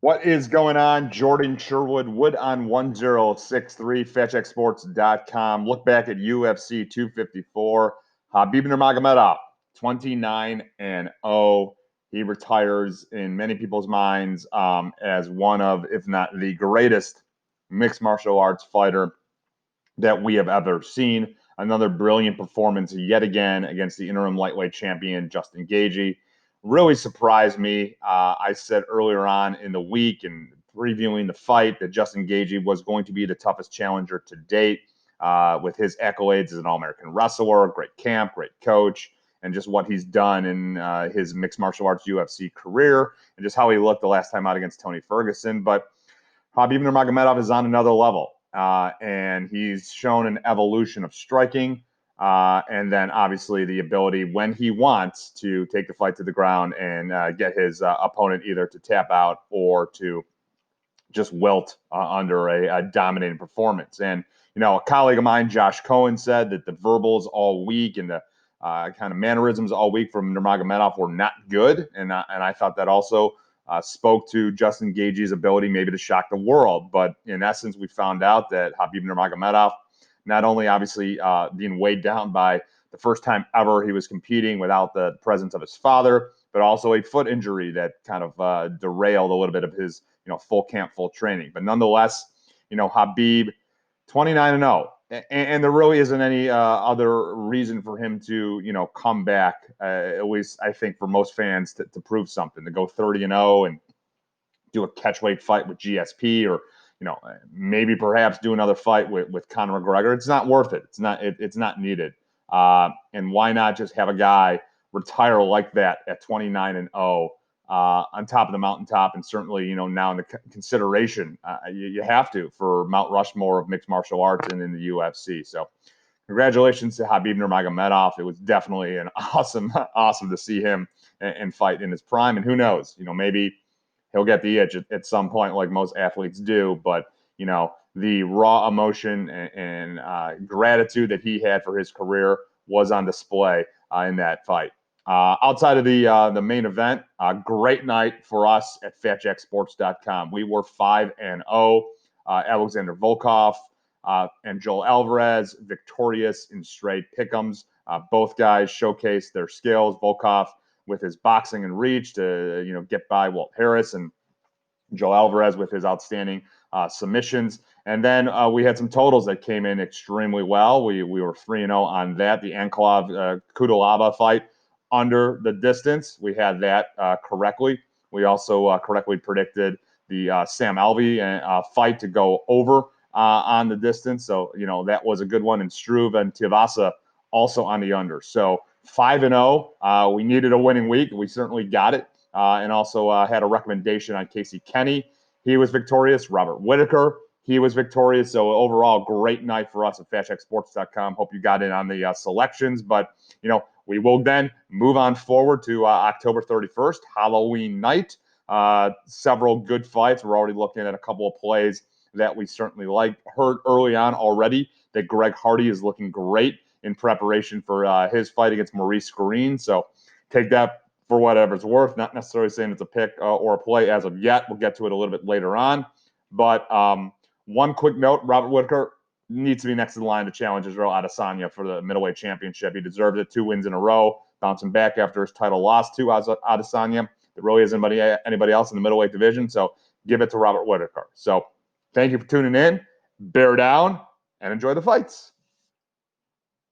What is going on? Jordan Sherwood, Wood on 1063, FatCheckSports.com. Look back at UFC 254. Khabib Nurmagomedov, 29-0. He retires in many people's minds as one of, if not the greatest mixed martial arts fighter that we have ever seen. Another brilliant performance yet again against the interim lightweight champion, Justin Gaethje. Really surprised me. I said earlier on in the week and previewing the fight that Justin Gaethje was going to be the toughest challenger to date with his accolades as an All-American wrestler, great camp, great coach, and just what he's done in his mixed martial arts UFC career and just how he looked the last time out against Tony Ferguson. But Khabib Nurmagomedov is on another level, and he's shown an evolution of striking, and then obviously the ability when he wants to take the fight to the ground and get his opponent either to tap out or to just wilt under a dominating performance. And a colleague of mine, Josh Cohen, said that the verbals all week and the kind of mannerisms all week from Nurmagomedov were not good, and I thought that also spoke to Justin Gaethje's ability maybe to shock the world. But in essence, we found out that Khabib Nurmagomedov, not only obviously being weighed down by the first time ever he was competing without the presence of his father, but also a foot injury that kind of derailed a little bit of his full camp, full training. But nonetheless, Khabib, 29-0. And there really isn't any other reason for him to, come back, at least I think for most fans, to prove something, to go 30-0 and do a catchweight fight with GSP or, maybe perhaps do another fight with Conor McGregor. It's not worth it. It's not needed. And why not just have a guy retire like that at 29-0 on top of the mountaintop, and certainly, now in the consideration, you have to for Mount Rushmore of mixed martial arts and in the UFC. So congratulations to Khabib Nurmagomedov. It was definitely an awesome to see him and fight in his prime. And who knows, maybe he'll get the itch at some point like most athletes do. But, the raw emotion and gratitude that he had for his career was on display in that fight. Outside of the main event, great night for us at FatJackSports.com. We were 5-0. Alexander Volkov and Joel Alvarez victorious in straight pick'ems. Both guys showcased their skills. Volkov with his boxing and reach to get by Walt Harris, and Joel Alvarez with his outstanding submissions. And then we had some totals that came in extremely well. We were 3-0 on that. The Ankalaev Kudalaba fight under the distance. We had that correctly. We also correctly predicted the Sam Alvey fight to go over on the distance. So, that was a good one. And Struve and Tivasa also on the under. So 5-0. We needed a winning week. We certainly got it. And also had a recommendation on Casey Kenny. He was victorious. Robert Whitaker, he was victorious. So overall, great night for us at FatCheckSports.com. Hope you got in on the selections. But, we will then move on forward to October 31st, Halloween night. Several good fights. We're already looking at a couple of plays that we certainly like. Heard early on already that Greg Hardy is looking great in preparation for his fight against Maurice Green. So take that for whatever it's worth. Not necessarily saying it's a pick or a play as of yet. We'll get to it a little bit later on. But one quick note, Robert Whitaker needs to be next to the line to challenge Israel Adesanya for the middleweight championship. He deserves it. 2 wins in a row, bouncing back after his title loss to Adesanya. There really isn't anybody else in the middleweight division, so give it to Robert Whitaker. So thank you for tuning in. Bear down and enjoy the fights.